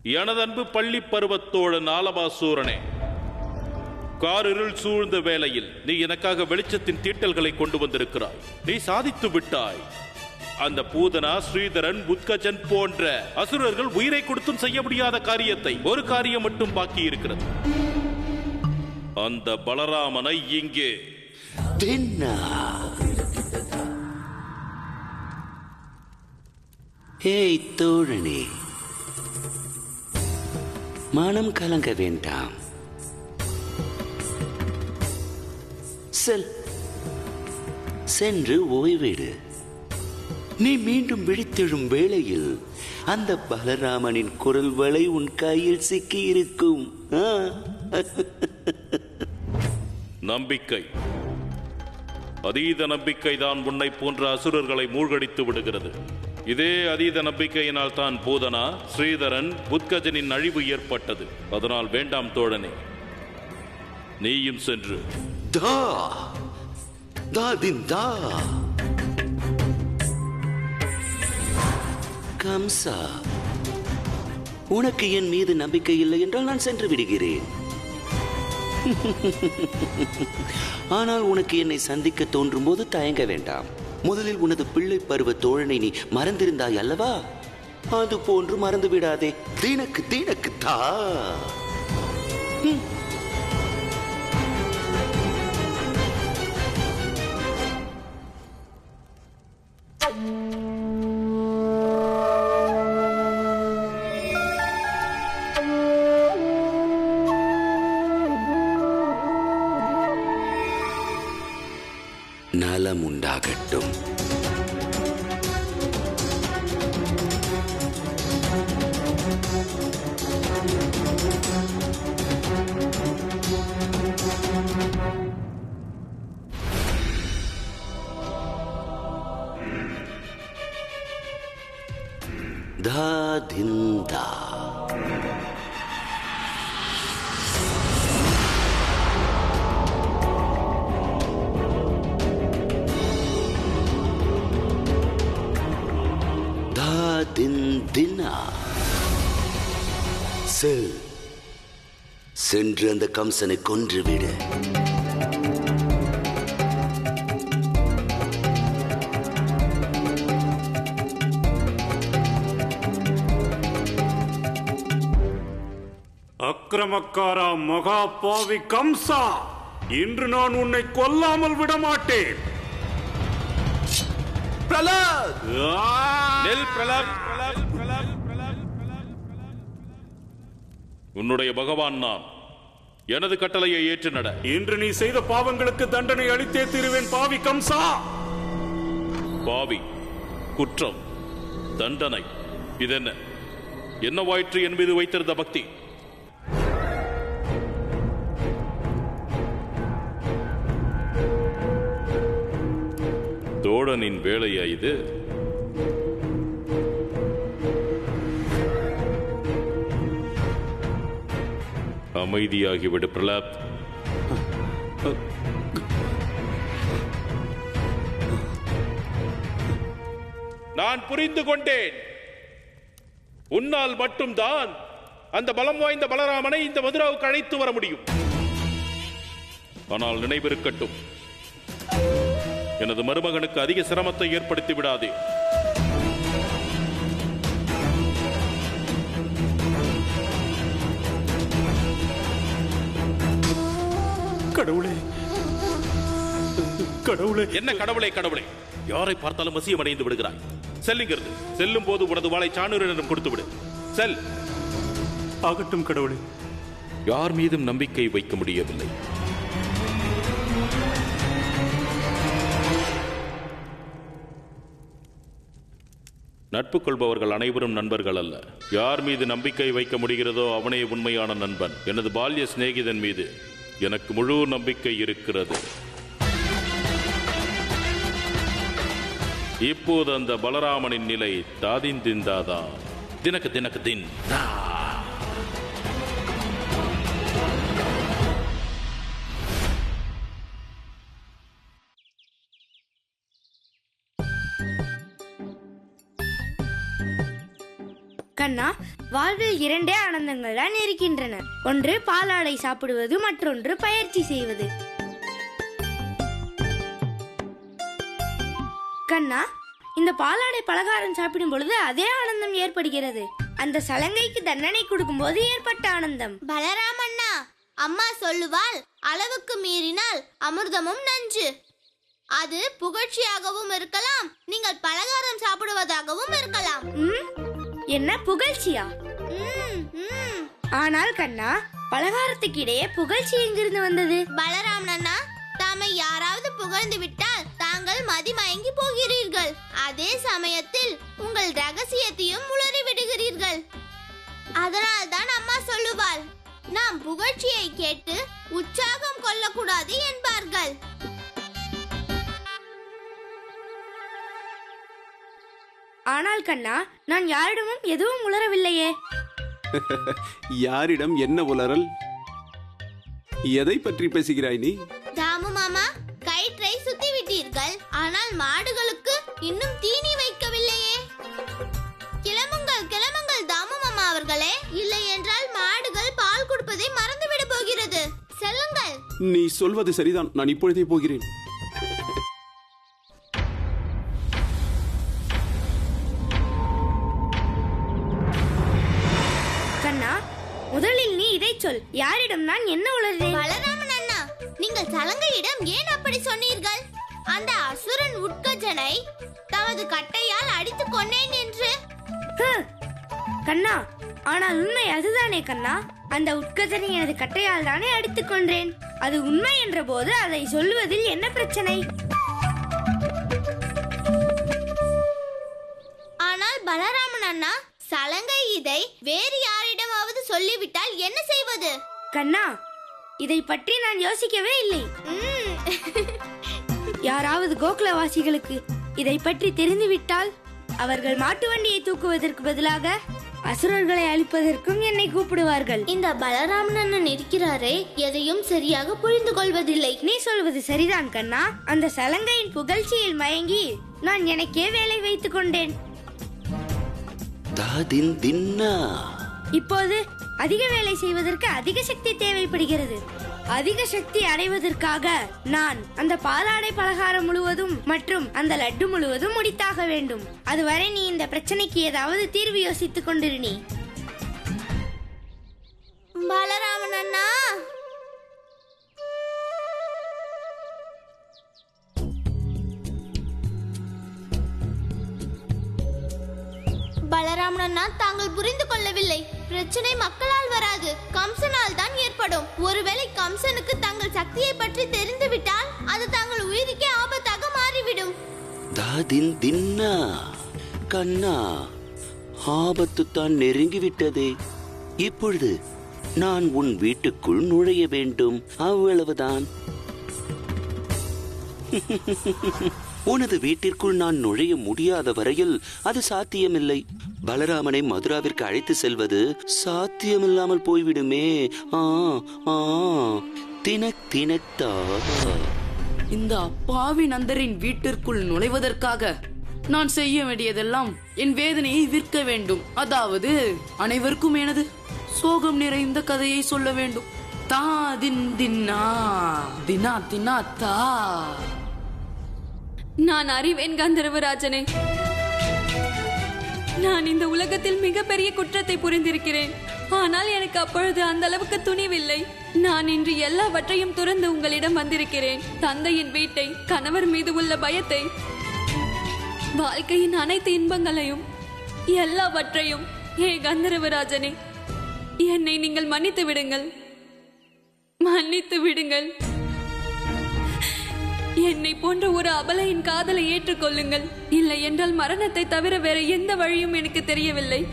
எனதன்பு பள்ளி பருவத்தோழன் ஆலவாசூரனே, காரிருள் சூழ்ந்த வேளையில் நீ எனக்காக வெளிச்சத்தின் தீட்டல்களை கொண்டு வந்திருக்கிறாய். நீ சாதித்து விட்டாய். அந்த பூதனா, ஸ்ரீதரன், உத்கஜன் போன்ற அசுரர்கள் உயிரை கொடுத்தும் செய்ய முடியாத காரியத்தை ஒரு காரியம் மட்டும் பாக்கி இருக்கிறது. அந்த பலராமனை இங்கே ஏய் தோழனே, மனம் கலங்க வேண்டாம். சென்று ஓய்வெடு. நீ மீண்டும் விழித்தெழும் வேளையில் அந்த பலராமனின் குரல் வளை உன் கையில் சிக்கி இருக்கும். நம்பிக்கை, அதீத நம்பிக்கை தான் உன்னை போன்ற அசுரர்களை மூழ்கடித்து விடுகிறது. இதே அதீத நம்பிக்கையினால் தான் பூதனா, ஸ்ரீதரன், உத்கஜனின் அழிவு ஏற்பட்டது. அதனால் வேண்டாம் தோழனே, நீயும் சென்று கம்சா, உனக்கு என் மீது நம்பிக்கை இல்லை என்றால் நான் சென்று விடுகிறேன். ஆனால் உனக்கு என்னை சந்திக்க தோன்றும் போது தயங்க வேண்டாம். முதலில் உனது பிள்ளை பருவ தோழனை நீ மறந்திருந்தாய் அல்லவா? அது போன்று மறந்து விடாதே. தீனக்கு தா. நலம் உண்டாகட்டும். தாதிந்தா சென்று அந்த கம்சனை கொன்றுவிடு. அக்கிரமக்காரா மகா பாவி கம்சா, இன்று நான் உன்னை கொல்லாமல் விடமாட்டேன். உன்னுடைய பகவான் நான். எனது கட்டளையை ஏற்று நட. இன்று நீ செய்த பாவங்களுக்கு தண்டனை அளித்தே தீருவேன் பாவி கம்சா. பாவி, குற்றம், தண்டனை, இதென்ன? என்னவாயிற்று என் மீது வைத்திருந்த பக்தி? தோழனின் வேலையா இது? அமைதியாகிவிடு பிரலாத். நான் புரிந்து கொண்டேன். உன்னால் மட்டும்தான் அந்த பலம் வாய்ந்த பலராமனை இந்த மதுராவுக்கு அழைத்து வர முடியும். ஆனால் நினைவிருக்கட்டும், எனது மருமகனுக்கு அதிக சிரமத்தை ஏற்படுத்தி விடாதே. கடவுளே, கடவுளே. என்ன கடவுளே கடவுளே? யாரை பார்த்தாலும் வசியம் அடைந்து விடுகிறாய். செல்லுங்கிறது. செல்லும் போது உனது வாளை சாணூரிடம் கொடுத்து விடு. செல். ஆகட்டும் கடவுளே. யார் மீதும் நம்பிக்கை வைக்க முடியவில்லை. நட்பு கொள்பவர்கள் அனைவரும் நண்பர்கள் அல்ல. யார் மீது நம்பிக்கை வைக்க முடிகிறதோ அவனே உண்மையான நண்பன். எனது பால்ய சிநேகிதன் மீது எனக்கு முழு நம்பிக்கை இருக்கிறது. இப்போது அந்த பலராமனின் நிலை தாதிந்திந்தாதான். தினக்கு தினக்கு தின். கண்ணா, வாழ்வில் இரண்டே ஆனந்தங்கள் தான் இருக்கின்றன. ஒன்று பாலாடை சாப்பிடுவது, மற்றொன்று பயிற்சி செய்வது. கண்ணா, இந்த பாலாடை பலகாரம் சாப்பிடும் பொழுது அதே ஆனந்தம் ஏற்படுகிறது. அந்த சலங்கைக்கு தண்டனை கொடுக்கும் போது ஏற்பட்ட ஆனந்தம். பலராமண்ணா, அம்மா சொல்லுவாள், அளவுக்கு மீறினால் அமிர்தமும் நஞ்சு. அது புகழ்ச்சியாகவும் இருக்கலாம், நீங்கள் பலகாரம் சாப்பிடுவதாகவும் இருக்கலாம். என்ன புகழ்ச்சியா? ஆனால் கண்ணா, பலகாரத்துக்கு இடையே புகழ்ச்சி எங்கிருந்து வந்தது? பலராமண்ணா, தாமை யாராவது புகழ்ந்து விட்டால் தாங்கள் மதிமயங்கி போகிறீர்கள். அதே சமயத்தில் உங்கள் ரகசியத்தையும் உளறி விடுகிறீர்கள். அதனால் தான் அம்மா சொல்லுவாள், நாம் புகழ்ச்சியை கேட்டு உற்சாகம் கொள்ளக்கூடாது என்பார்கள். ஆனால் கண்ணா, நான் யாரிடமும் எதுவும் உளரவில்லையே. யாரிடம் என்ன உளறல்? எதை பற்றி பேசுகிறாய் நீ? தாமு மாமா, கயிற்றை சுத்தி விட்டீர்கள், ஆனால் மாடுகளுக்கு இன்னும் தீனி வைக்கவில்லையே. கிளம்புங்கள் கிளம்புங்கள் தாமு மாமா அவர்களே, இல்லை என்றால் மாடுகள் பால் கொடுப்பதை மறந்துவிட போகிறது. செல்லுங்கள். நீ சொல்வது சரிதான், நான் இப்பொழுதே போகிறேன். கண்ணா, முதலில் நீ இதை சொல், யாரிடம் நான் என்ன உளறேன்? பலராமன் அண்ணா, நீங்கள் சலங்கையிடம் ஏன் அப்படி சொன்னீர்கள்? அந்த அசுரன் உட்கஜனை தமது கட்டையால் அடித்துக் கொண்டேன் என்று. கண்ணா, ஆனால் உண்மை அதுதானே கண்ணா. அந்த உட்கஜனை எனது கட்டையால் தானே அடித்துக் கொன்றேன். அது உண்மை என்ற போது அதை சொல்லுவதில் என்ன பிரச்சனை? ஆனால் பலராமன் அண்ணா, சலங்கை இதை வேறு யாரிடமாவது சொல்லிவிட்டால் என்ன செய்வது? கண்ணா, இதை பற்றி நான் யோசிக்கவே இல்லை. யாராவது கோகுலவாசிகளுக்கு இதை பற்றி தெரிந்துவிட்டால் அவர்கள் மாட்டு வண்டியை தூக்குவதற்கு பதிலாக அசுரர்களை அழிப்பதற்கும் என்னை கூப்பிடுவார்கள். இந்த பலராமன் அண்ணன் இருக்கிறாரே, எதையும் சரியாக புரிந்து கொள்வதில்லை. நீ சொல்வது சரிதான் கண்ணா. அந்த சலங்கையின் புகழ்ச்சியில் மயங்கி நான் எனக்கே வேலை வைத்துக் கொண்டேன். தாதின் தின்னா. இப்போது அதிக வேலை செய்வதற்கு அதிக சக்தி தேவைப்படுகிறது. அதிக சக்தி அடைவதற்காக நான் அந்த பாலாடை பலகாரம் முழுவதும் மற்றும் அந்த லட்டு முழுவதும் முடித்தாக வேண்டும். அதுவரை நீ இந்த பிரச்சனைக்கு ஏதாவது தீர்வு யோசித்துக் கொண்டிரு. நீ பலராமன் அண்ணா, பலராமன் அண்ணா, தாங்கள் புரிந்து கொள்ளவில்லை. பிரச்சனை மக்களால் வராது, கம்சனால் தான் ஏற்படும். ஒருவேளை கம்சனுக்கு தங்கள் சக்தியை பற்றி தெரிந்துவிட்டால் அது தங்கள் உயிருக்கே ஆபத்தாக மாறிவிடும். தாதின் தின்னா. கண்ணா, ஆபத்து தான் நெருங்கிவிட்டதே. இப்பொழுது நான் உன் வீட்டுக்குள் நுழைய வேண்டும், அவ்வளவுதான். உனது வீட்டிற்குள் நான் நுழைய முடியாத வரையில் அது சாத்தியமில்லை. பலராமனை மதுராவிற்கு அழைத்து செல்வது சாத்தியமில்லாமல் போய்விடுமே. தினத்தா இந்த அப்பாவி நந்தரின் வீட்டிற்குள் நுழைவதற்காக நான் செய்ய வேண்டியதெல்லாம் என் வேதனையை விற்க வேண்டும். அதாவது அனைவருக்கும் எனது சோகம் நிறைந்த கதையை சொல்ல வேண்டும். தா தின் தின்னா தினா தினா தா. நான் அறிவேன் கந்தர்வராஜனே, நான் இந்த உலகத்தில் மிகப்பெரிய குற்றத்தை புரிந்திருக்கிறேன். ஆனால் எனக்கு அப்பொழுது அந்த அளவுக்கு துணிவில்லை. நான் இன்று எல்லாவற்றையும் துறந்து உங்களிடம் வந்திருக்கிறேன். தந்தையின் வீட்டை, கணவர் மீது உள்ள பயத்தை, வாழ்க்கையின் அனைத்து இன்பங்களையும், எல்லாவற்றையும். ஏ கந்தர்வராஜனே, என்னை நீங்கள் மன்னித்து விடுங்கள், மன்னித்து விடுங்கள். என்னை போன்ற ஒரு அபலையின் காதலை ஏற்றுக்கொள்ளுங்கள். இல்லை என்றால் மரணத்தை தவிர வேற எந்த வழியும் எனக்கு தெரியவில்லை.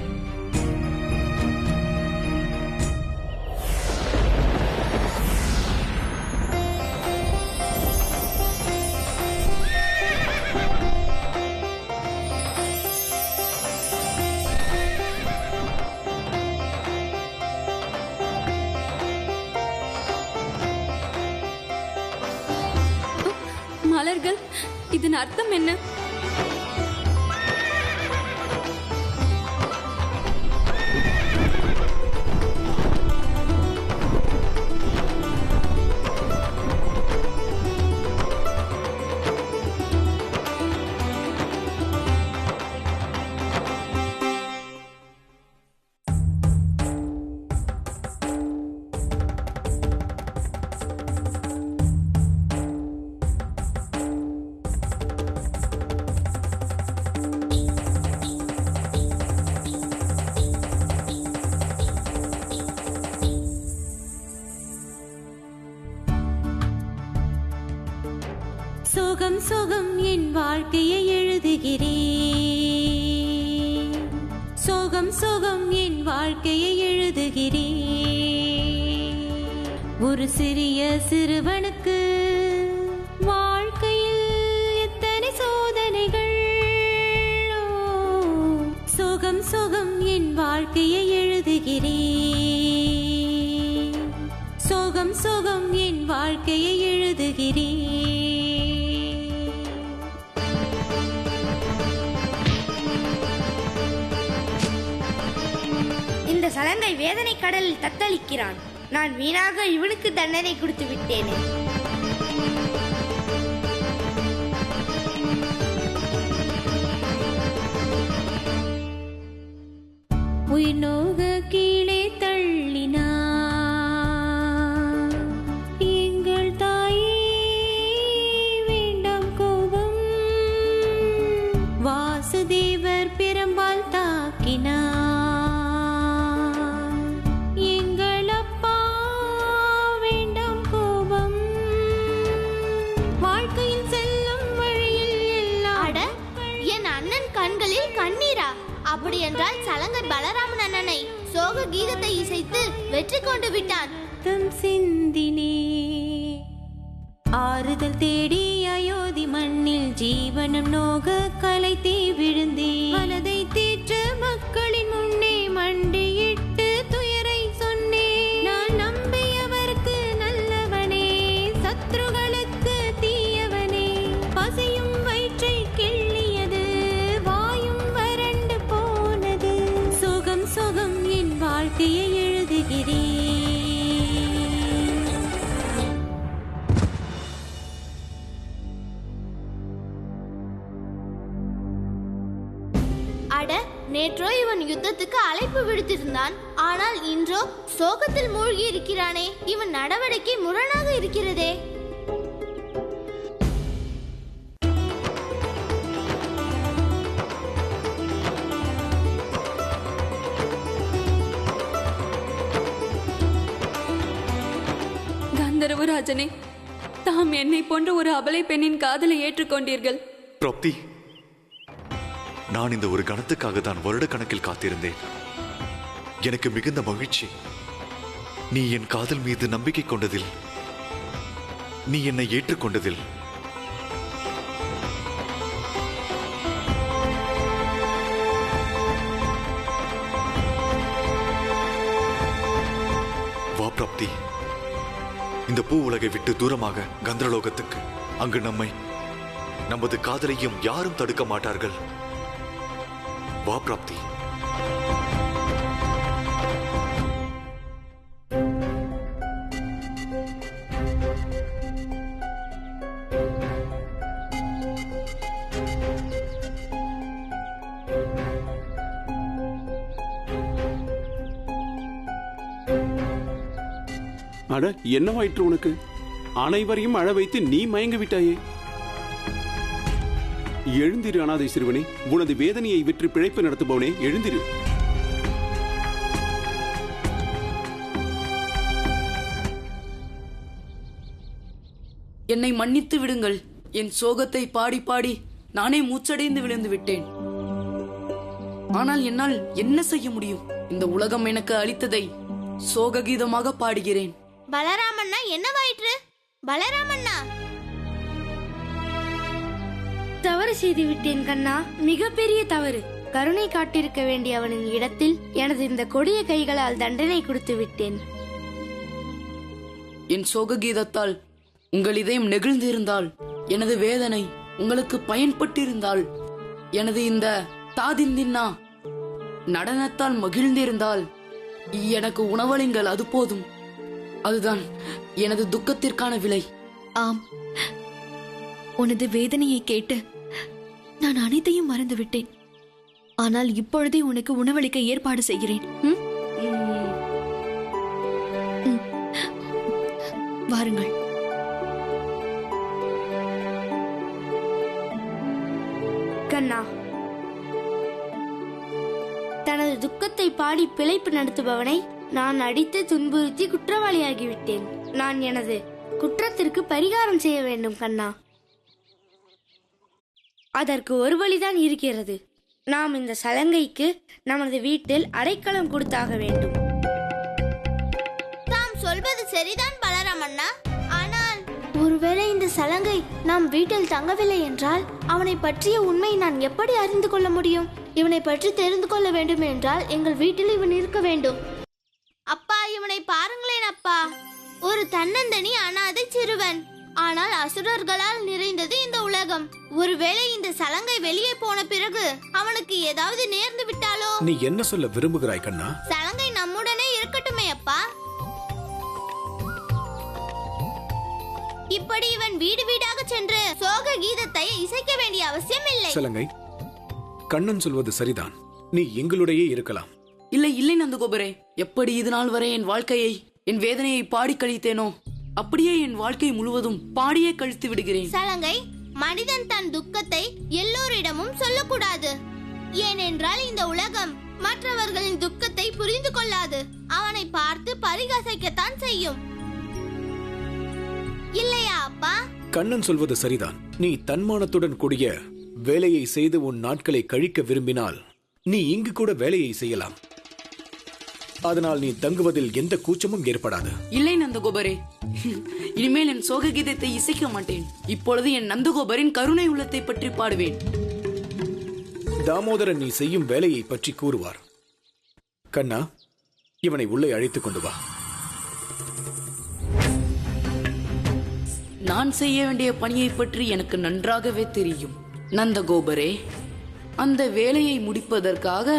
மலர்கள், இதன் அர்த்தம் என்ன? சோகம் என் வாழ்க்கையை எழுதுகிறேன். சோகம் சோகம் என் வாழ்க்கையை எழுதுகிறேன். ஒரு சிறிய சிறுவனுக்கு வாழ்க்கையில் எத்தனை சோதனைகள். சோகம் சோகம் என் வாழ்க்கையை எழுதுகிறேன். சோகம் சோகம் என் வாழ்க்கையை எழுதுகிறேன். இந்த சலங்கை வேதனை கடலில் தத்தளிக்கிறான். நான் வீணாக இவனுக்கு தண்டனை கொடுத்து விட்டேனே. உயிர் நோக கீழே தள்ளினா எங்கள் தாயே வேண்டாம் கோபம். வாசுதேவர் பிரம்பால் தாக்கினா எங்கள் அப்பா வேண்டாம் கோபம். வாழ்க்கையில் செல்லும் வழியில் எல்லாம் அட, என் அண்ணன் கண்களில் கண்ணீரா? அப்படி என்றால் சலங்கை பலராமன் அண்ணனை சோக கீதத்தை இசைத்து வெற்றி கொண்டு விட்டான். தம் சிந்தினே ஆறுதல் தேடி அயோத்தி மண்ணில் ஜீவனம் நோக கலைத்தே விழுந்தே. மனதை தேற்ற மக்களின் முன்னே மண்டியிட்டு துயரை சொன்னே. நான் நம்பியவர்க்கு நல்லவனே, சத்ருகளுக்கு தீயவனே. பசியும் வயிற்றை கிள்ளியது, வாயும் வறண்டு போனது. சோகம் சோகம் என் வாழ்க்கையை எழுதுகிறேன். அட, நேற்றோ இவன் யுத்தத்துக்கு அழைப்பு விடுத்திருந்தான். ஆனால் இன்றோ சோகத்தில் மூழ்கி இருக்கிறானே. இவன் நடவடிக்கை முரணாக இருக்கிறதே. கந்தர்வராஜனே, தாம் என்னை போன்ற ஒரு அபலை பெண்ணின் காதலை ஏற்றுக்கொண்டீர்கள். பிராப்தி, நான் இந்த ஒரு கணத்துக்காக தான் வருடக்கணக்கில் காத்திருந்தேன். எனக்கு மிகுந்த மகிழ்ச்சி. நீ என் காதல் மீது நம்பிக்கை கொண்டதில், நீ என்னை ஏற்றுக்கொண்டதில். வா பிராப்தி, இந்த பூ உலகை விட்டு தூரமாக கந்தரலோகத்துக்கு. அங்கு நமது காதலையும் யாரும் தடுக்க மாட்டார்கள். வா பிராப்தி. அட, என்னவாயிற்று உனக்கு? அனைவரையும் அழ வைத்து நீ மயங்கி விட்டாயே. எழுந்திரு அனாதை சிறுவனே, உனது வேதனையை விற்று பிழைப்பு நடத்துபவனே, எழுந்திரு. என்னை மன்னித்து விடுங்கள். என் சோகத்தை பாடி பாடி நானே மூச்சடைந்து விழுந்து விட்டேன். ஆனால் என்னால் என்ன செய்ய முடியும்? இந்த உலகம் எனக்கு அளித்ததை சோக கீதமாக பாடுகிறேன். பலராமண்ணா, என்னவாயிற்று? பலராமண்ணா, தவறு செய்து விட்டேன் கண்ணா, மிகப்பெரிய தவறு. கருணை காட்டிருக்க வேண்டிய அவனின் இடத்தில் எனது இந்த கொடிய கைகளால் தண்டனை கொடுத்து விட்டேன். என் சோக கீதத்தால் உங்கள் இதயம் நெகிழ்ந்திருந்தால், எனது வேதனை உங்களுக்கு பயன்பட்டிருந்தால், எனது இந்த தாதிந்தின்னா நடனத்தால் மகிழ்ந்திருந்தால், எனக்கு உணவளிங்கள், அது போதும். அதுதான் எனது துக்கத்திற்கான விலை. ஆம், உனது வேதனையை கேட்டு நான் அனைத்தையும் மறந்துவிட்டேன். ஆனால் இப்பொழுதே உனக்கு உணவளிக்க ஏற்பாடு செய்கிறேன். வாருங்கள். கண்ணா, தனது துக்கத்தை பாடி பிழைப்பு நடத்துபவனை நான் அடித்து துன்புறுத்தி குற்றவாளியாகிவிட்டேன். நான் எனது குற்றத்திற்கு பரிகாரம் செய்ய வேண்டும் கண்ணா. அதற்கு ஒரு வழிதான் இருக்கிறது. நாம் இந்த சலங்கைக்கு நமது வீட்டில் அடைக்கலம் கொடுத்தாக வேண்டும். தாம் சொல்வது சரிதான் பலராமண்ணா. ஆனால் ஒருவேளை இந்த சலங்கை நாம் வீட்டில் தங்கவில்லை என்றால் அவனை பற்றிய உண்மை நான் எப்படி அறிந்து கொள்ள முடியும்? இவனை பற்றி தெரிந்து கொள்ள வேண்டும் என்றால் எங்கள் வீட்டில் இவன் இருக்க வேண்டும். அப்பா, இவனை பாருங்களேன் அப்பா. ஒரு தன்னந்தனி அனாதை சிறுவன். ஆனால் அசுரர்களால் நிறைந்தது இந்த உலகம். ஒருவேளை இந்த சலங்கை வெளியே போன பிறகு அவனுக்கு ஏதாவது நேர்ந்து விட்டாலோ? நீ என்ன சொல்ல விரும்புகிறாய் கண்ணா? சலங்கை நம்முடனே இருக்கட்டுமே அப்பா. இப்படி இவன் வீடு வீடாக சென்று சோக கீதத்தை இசைக்க வேண்டிய அவசியம் இல்லை. சலங்கை, கண்ணன் சொல்வது சரிதான். நீ எங்களுடையே இருக்கலாம். இல்லை இல்லை நந்தகோபரே, எப்படி இது நாள் வரை என் வாழ்க்கையை, என் வேதனையை பாடி கழித்தேனோ அப்படியே என் வாழ்க்கை முழுவதும் பாடியே கழித்து விடுகிறேன். சலங்கை, மனிதன் தன் துக்கத்தை எல்லோரிடமும் சொல்லக்கூடாது. ஏனென்றால் இந்த உலகம் மற்றவர்களின் துக்கத்தை புரிந்து கொள்ளாது. அவனை பார்த்து பரிகாசிக்கத்தான் செய்யும். இல்லையா அப்பா? கண்ணன் சொல்வது சரிதான். நீ தன்மானத்துடன் கூடிய வேலையை செய்து உன் நாட்களை கழிக்க விரும்பினால் நீ இங்கு கூட வேலையை செய்யலாம். அதனால் நீ தங்குவதில் எந்த கூச்சமும் ஏற்படாது. இல்லை நந்தகோபரே, இனிமேல் என் சோக கீதத்தை இசைக்க மாட்டேன். இப்பொழுது என் நந்தகோபரின் கருணை உள்ளத்தை பற்றி பாடுவேன். தாமோதரன் நீ செய்யும் வேலையை பற்றி கூறுவார். கண்ணா, இவனை உள்ளே அழைத்துக் கொண்டு வா. நான் செய்ய வேண்டிய பணியை பற்றி எனக்கு நன்றாகவே தெரியும். நந்தகோபரே, அந்த வேலையை முடிப்பதற்காக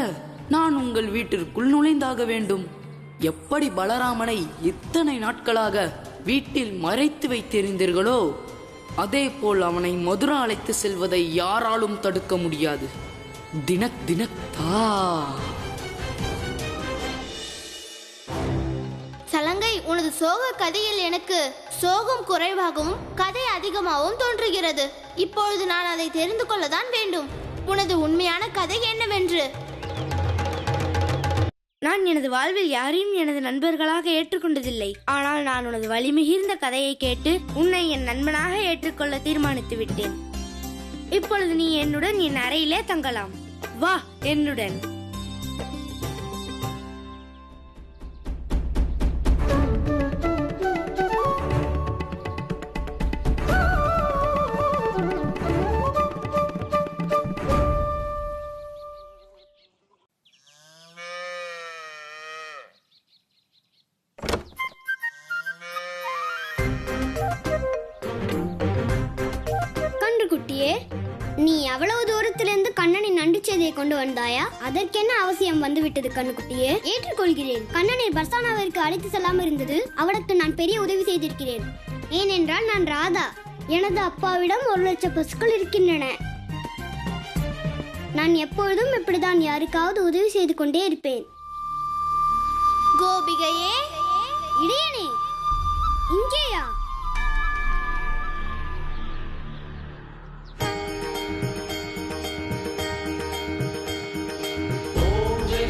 நான் உங்கள் வீட்டிற்குள் நுழைந்தாக வேண்டும். எப்படி பலராமனை இத்தனை நாட்களாக வீட்டில் மறைத்து வைத்திருந்தீர்களோ அதே போல் அவனை மதுரா அழைத்து செல்வதை யாராலும் தடுக்க முடியாது. தினக் தினக் தா. சலங்கை, உனது சோக கதையில் எனக்கு சோகம் குறைவாகவும் கதை அதிகமாகவும் தோன்றுகிறது. இப்பொழுது நான் அதை தெரிந்து கொள்ளதான் வேண்டும். உனது உண்மையான கதை என்னவென்று. நான் எனது வாழ்வில் யாரையும் எனது நண்பர்களாக ஏற்றுக்கொண்டதில்லை. ஆனால் நான் உனது வலிமிகுந்த கதையை கேட்டு உன்னை என் நண்பனாக ஏற்றுக்கொள்ள தீர்மானித்து விட்டேன். இப்பொழுது நீ என்னுடன் என் அறையிலே தங்கலாம். வா என்னுடன். குட்டியே, நீ அவ்வளவு தூரத்திலிருந்து கண்ணனின் நன்றி செய்தியை கொண்டு வந்தாயா? அதற்கென்ன அவசியம் வந்துவிட்டது கண்ணுக்குட்டியே? ஏற்றுக்கொள்கிறேன். கண்ணனை பர்சானாவிற்கு அழைத்து செல்லாமல் இருந்தது அவளுக்கு நான் பெரிய உதவி செய்திருக்கிறேன். ஏனென்றால் நான் ராதா. எனது அப்பாவிடம் 1,00,000 பசுக்கள் இருக்கின்றன. நான் எப்பொழுதும் இப்படிதான் யாருக்காவது உதவி செய்து கொண்டே இருப்பேன். கோபிகையே, இடையனே, இங்கேயா?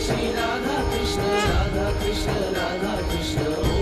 Shri Radha Krishna, Radha Krishna, Radha Krishna.